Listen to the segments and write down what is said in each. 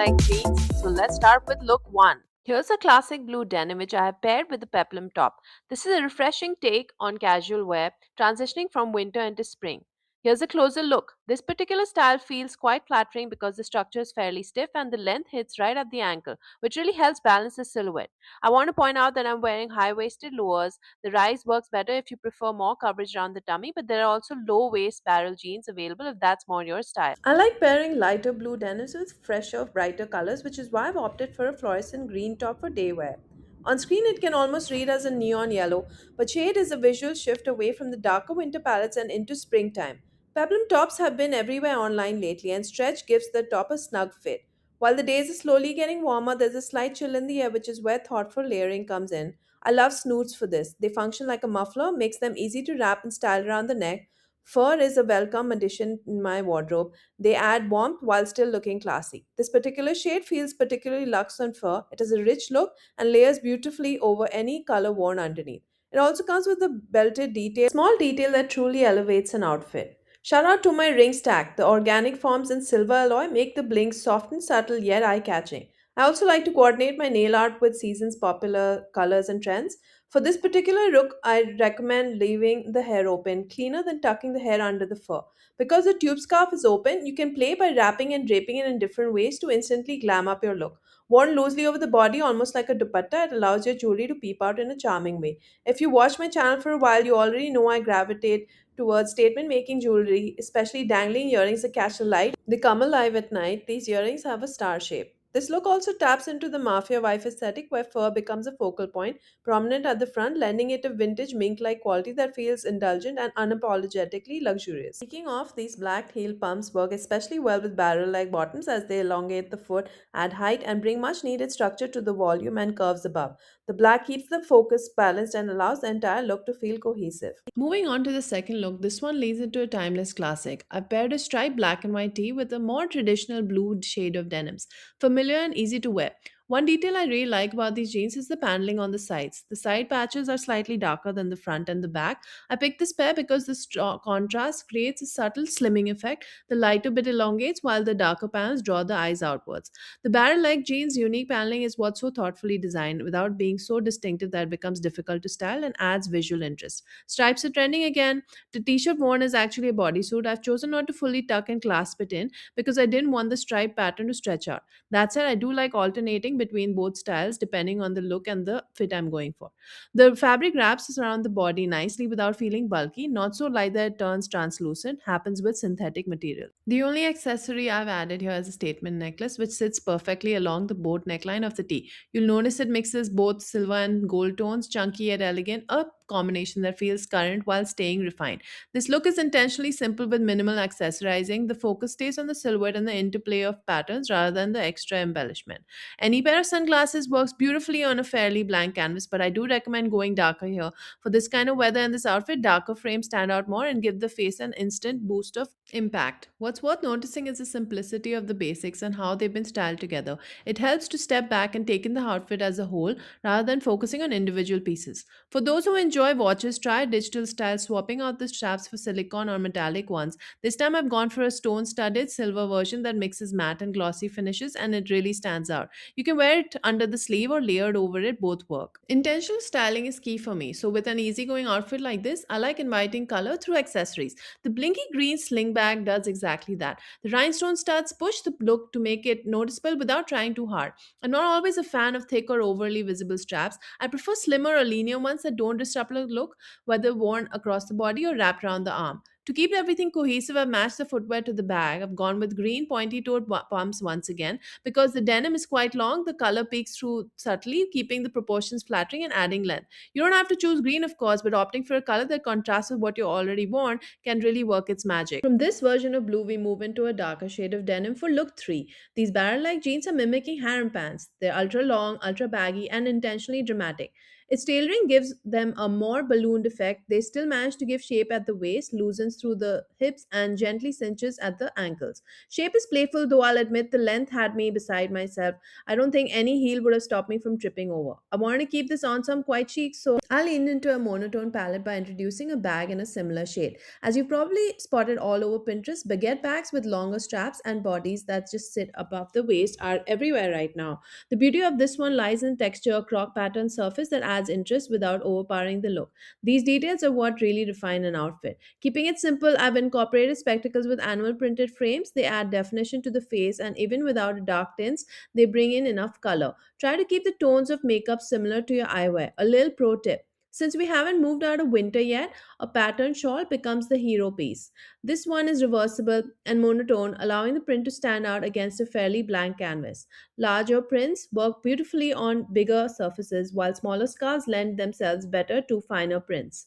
like jeans, so let's start with look 1. Here's a classic blue denim which I have paired with a peplum top. This is a refreshing take on casual wear, transitioning from winter into spring. Here's a closer look. This particular style feels quite flattering because the structure is fairly stiff and the length hits right at the ankle, which really helps balance the silhouette. I want to point out that I'm wearing high waisted lowers. The rise works better if you prefer more coverage around the tummy, but there are also low waist barrel jeans available if that's more your style. I like pairing lighter blue denims with fresher, brighter colors, which is why I've opted for a fluorescent green top for day wear. On screen, it can almost read as a neon yellow, but shade is a visual shift away from the darker winter palettes and into springtime. Peplum tops have been everywhere online lately, and stretch gives the top a snug fit. While the days are slowly getting warmer, there's a slight chill in the air, which is where thoughtful layering comes in. I love snoods for this. They function like a muffler, makes them easy to wrap and style around the neck. Fur is a welcome addition in my wardrobe. They add warmth while still looking classy. This particular shade feels particularly luxe on fur. It has a rich look and layers beautifully over any color worn underneath. It also comes with a belted detail, small detail that truly elevates an outfit. Shout out to my ring stack. The organic forms in silver alloy make the bling soft and subtle yet eye catching. I also like to coordinate my nail art with season's popular colors and trends. For this particular look, I recommend leaving the hair open, cleaner than tucking the hair under the fur. Because the tube scarf is open, you can play by wrapping and draping it in different ways to instantly glam up your look. Worn loosely over the body, almost like a dupatta, it allows your jewelry to peep out in a charming way. If you watch my channel for a while, you already know I gravitate towards statement making jewelry, especially dangling earrings that catch the light. They come alive at night. These earrings have a star shape. This look also taps into the mafia wife aesthetic where fur becomes a focal point, prominent at the front, lending it a vintage mink like quality that feels indulgent and unapologetically luxurious. Speaking of, these black heel pumps work especially well with barrel like bottoms as they elongate the foot, add height, and bring much needed structure to the volume and curves above. The black keeps the focus balanced and allows the entire look to feel cohesive. Moving on to the second look, this one leads into a timeless classic. I paired a striped black and white tee with a more traditional blue shade of denims, familiar and easy to wear. One detail I really like about these jeans is the paneling on the sides. The side patches are slightly darker than the front and the back. I picked this pair because the contrast creates a subtle slimming effect. The lighter bit elongates while the darker panels draw the eyes outwards. The barrel like jeans' unique paneling is what's so thoughtfully designed without being so distinctive that it becomes difficult to style and adds visual interest. Stripes are trending again. The t shirt worn is actually a bodysuit. I've chosen not to fully tuck and clasp it in because I didn't want the stripe pattern to stretch out. That said, I do like alternating between both styles depending on the look and the fit I'm going for. The fabric wraps around the body nicely without feeling bulky, not so light that it turns translucent, happens with synthetic material. The only accessory I've added here is a statement necklace, which sits perfectly along the boat neckline of the tee. You'll notice it mixes both silver and gold tones, chunky yet elegant, a combination that feels current while staying refined. This look is intentionally simple with minimal accessorizing. The focus stays on the silhouette and the interplay of patterns rather than the extra embellishment. Any pair of sunglasses works beautifully on a fairly blank canvas, but I do recommend going darker here. For this kind of weather and this outfit, darker frames stand out more and give the face an instant boost of impact. What's worth noticing is the simplicity of the basics and how they've been styled together. It helps to step back and take in the outfit as a whole rather than focusing on individual pieces. For those who enjoy watches, try digital style, swapping out the straps for silicone or metallic ones. This time I've gone for a stone studded silver version that mixes matte and glossy finishes and it really stands out. You can wear it under the sleeve or layered over it, both work. Intentional styling is key for me, so with an easygoing outfit like this, I like inviting color through accessories. The blinky green sling bag does exactly that. The rhinestone studs push the look to make it noticeable without trying too hard. I'm not always a fan of thick or overly visible straps. I prefer slimmer or linear ones that don't disrupt the look, whether worn across the body or wrapped around the arm. To keep everything cohesive, I've matched the footwear to the bag. I've gone with green pointy toed pumps once again. Because the denim is quite long, the color peeks through subtly, keeping the proportions flattering and adding length. You don't have to choose green, of course, but opting for a color that contrasts with what you already worn can really work its magic. From this version of blue, we move into a darker shade of denim for look 3. These barrel like jeans are mimicking harem pants. They're ultra long, ultra baggy, and intentionally dramatic. Its tailoring gives them a more ballooned effect. They still manage to give shape at the waist, loosens through the hips, and gently cinches at the ankles. Shape is playful, though I'll admit the length had me beside myself. I don't think any heel would have stopped me from tripping over. I wanted to keep this on some quite chic, so I leaned into a monotone palette by introducing a bag in a similar shade. As you probably spotted all over Pinterest, baguette bags with longer straps and bodies that just sit above the waist are everywhere right now. The beauty of this one lies in texture, a croc pattern surface that adds interest without overpowering the look. These details are what really refine an outfit. Keeping it simple, I've incorporated spectacles with animal printed frames. They add definition to the face, and even without dark tints, they bring in enough color. Try to keep the tones of makeup similar to your eyewear. A little pro tip. Since we haven't moved out of winter yet, a pattern shawl becomes the hero piece. This one is reversible and monotone, allowing the print to stand out against a fairly blank canvas. Larger prints work beautifully on bigger surfaces, while smaller scarves lend themselves better to finer prints.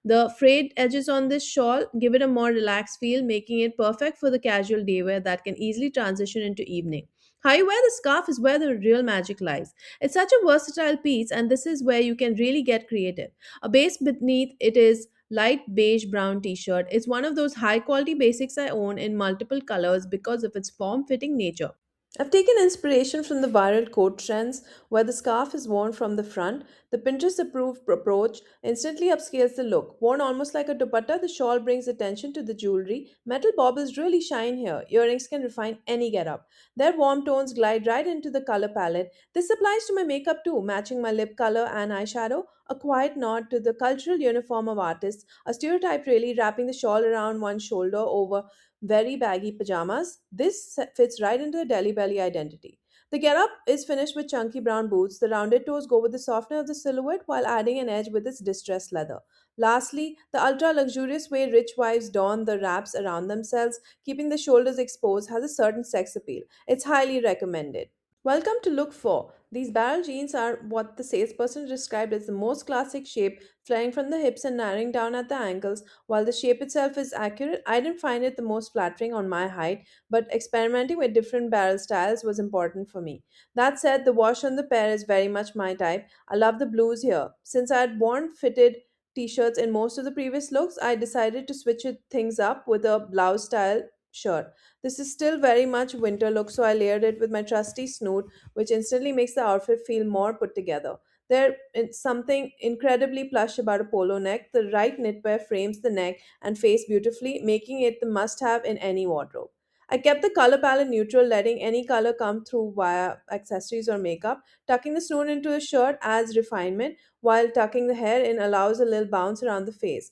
The frayed edges on this shawl give it a more relaxed feel, making it perfect for the casual day wear that can easily transition into evening. How you wear the scarf is where the real magic lies. It's such a versatile piece, and this is where you can really get creative. A base beneath it is light beige brown t-shirt. It's one of those high quality basics I own in multiple colors because of its form fitting nature. I've taken inspiration from the viral coat trends where the scarf is worn from the front. The Pinterest approved approach instantly upscales the look. Worn almost like a dupatta, the shawl brings attention to the jewelry. Metal baubles really shine here. Earrings can refine any getup. Their warm tones glide right into the color palette. This applies to my makeup too, matching my lip color and eyeshadow. A quiet nod to the cultural uniform of artists, a stereotype really wrapping the shawl around one shoulder over very baggy pajamas. This fits right into the Delhi Belly identity. The getup is finished with chunky brown boots. The rounded toes go with the softener of the silhouette while adding an edge with its distressed leather. Lastly, the ultra luxurious way rich wives don the wraps around themselves, keeping the shoulders exposed, has a certain sex appeal. It's highly recommended. Welcome to Look 4. These barrel jeans are what the salesperson described as the most classic shape, flaring from the hips and narrowing down at the ankles. While the shape itself is accurate, I didn't find it the most flattering on my height, but experimenting with different barrel styles was important for me. That said, the wash on the pair is very much my type. I love the blues here. Since I had worn fitted t shirts in most of the previous looks, I decided to things up with a blouse style shirt. This is still very much winter look, so I layered it with my trusty snoot, which instantly makes the outfit feel more put together. There is something incredibly plush about a polo neck. The right knitwear frames the neck and face beautifully, making it the must have in any wardrobe. I kept the color palette neutral, letting any color come through via accessories or makeup. Tucking the snoot into the shirt adds refinement, while tucking the hair in allows a little bounce around the face,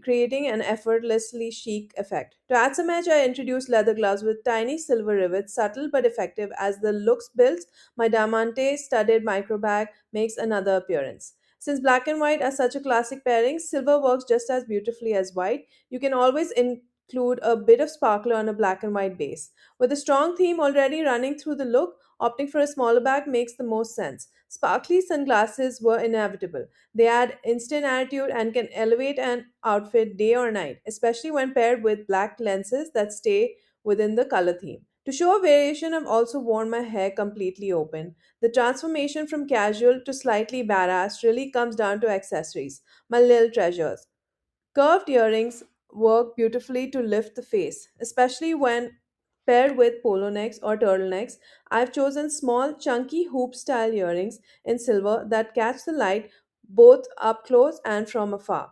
creating an effortlessly chic effect. To add some edge, I introduced leather gloves with tiny silver rivets, subtle but effective as the looks builds. My diamante studded micro bag makes another appearance. Since black and white are such a classic pairing, silver works just as beautifully as white. You can always include a bit of sparkler on a black and white base. With a strong theme already running through the look, opting for a smaller bag makes the most sense. Sparkly sunglasses were inevitable. They add instant attitude and can elevate an outfit day or night, especially when paired with black lenses that stay within the color theme. To show a variation, I've also worn my hair completely open. The transformation from casual to slightly badass really comes down to accessories, my little treasures. Curved earrings work beautifully to lift the face, especially when paired with polo necks or turtlenecks. I've chosen small, chunky hoop style earrings in silver that catch the light both up close and from afar.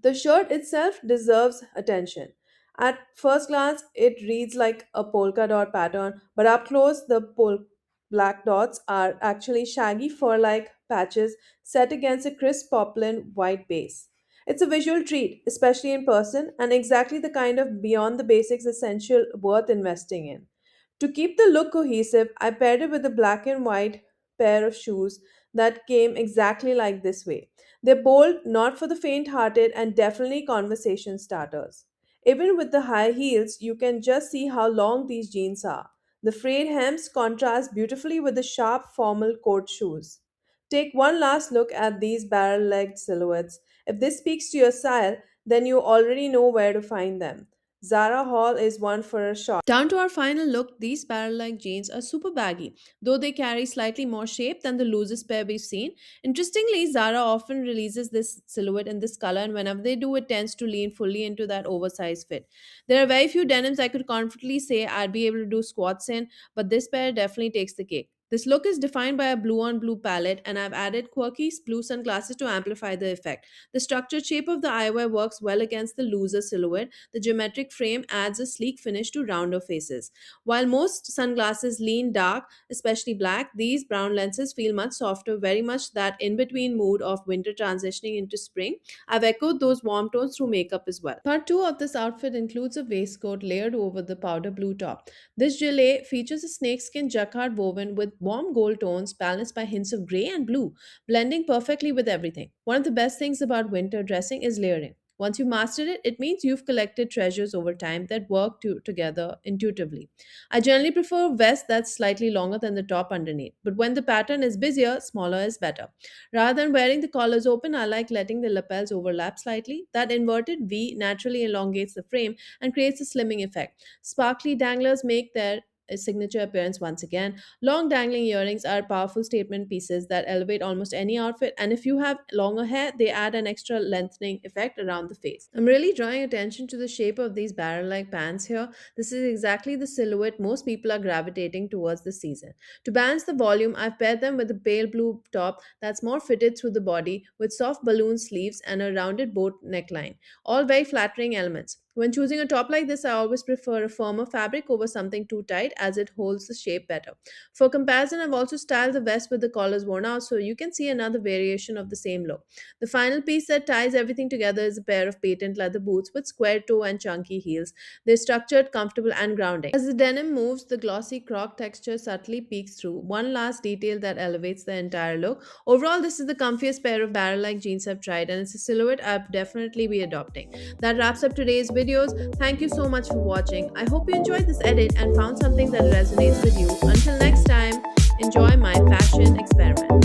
The shirt itself deserves attention. At first glance, it reads like a polka dot pattern, but up close, the black dots are actually shaggy fur like patches set against a crisp poplin white base. It's a visual treat, especially in person, and exactly the kind of beyond the basics essential worth investing in. To keep the look cohesive, I paired it with a black and white pair of shoes that came exactly like this way. They're bold, not for the faint hearted, and definitely conversation starters. Even with the high heels, you can just see how long these jeans are. The frayed hems contrast beautifully with the sharp formal court shoes. Take one last look at these barrel legged silhouettes. If this speaks to your style, then you already know where to find them. Zara haul is one for a shot. Down to our final look, these barrel-like jeans are super baggy, though they carry slightly more shape than the loosest pair we've seen. Interestingly, Zara often releases this silhouette in this color, and whenever they do, it tends to lean fully into that oversized fit. There are very few denims I could confidently say I'd be able to do squats in, but this pair definitely takes the cake. This look is defined by a blue on blue palette, and I've added quirky blue sunglasses to amplify the effect. The structured shape of the eyewear works well against the looser silhouette. The geometric frame adds a sleek finish to rounder faces. While most sunglasses lean dark, especially black, these brown lenses feel much softer, very much that in between mood of winter transitioning into spring. I've echoed those warm tones through makeup as well. Part 2 of this outfit includes a waistcoat layered over the powder blue top. This gilet features a snakeskin jacquard woven with warm gold tones balanced by hints of grey and blue, blending perfectly with everything. One of the best things about winter dressing is layering. Once you've mastered it, it means you've collected treasures over time that work together intuitively. I generally prefer a vest that's slightly longer than the top underneath, but when the pattern is busier, smaller is better. Rather than wearing the collars open, I like letting the lapels overlap slightly. That inverted V naturally elongates the frame and creates a slimming effect. Sparkly danglers make their signature appearance once again. Long dangling earrings are powerful statement pieces that elevate almost any outfit, and if you have longer hair, they add an extra lengthening effect around the face. I'm really drawing attention to the shape of these barrel like pants here. This is exactly the silhouette most people are gravitating towards this season. To balance the volume, I've paired them with a pale blue top that's more fitted through the body with soft balloon sleeves and a rounded boat neckline, all very flattering elements. When choosing a top like this, I always prefer a firmer fabric over something too tight as it holds the shape better. For comparison, I've also styled the vest with the collars worn out so you can see another variation of the same look. The final piece that ties everything together is a pair of patent leather boots with square toe and chunky heels. They're structured, comfortable, and grounding. As the denim moves, the glossy croc texture subtly peeks through, one last detail that elevates the entire look. Overall, this is the comfiest pair of barrel like jeans I've tried, and it's a silhouette I'll definitely be adopting. That wraps up today's videos. Thank you so much for watching. I hope you enjoyed this edit and found something that resonates with you. Until next time, enjoy my fashion experiment.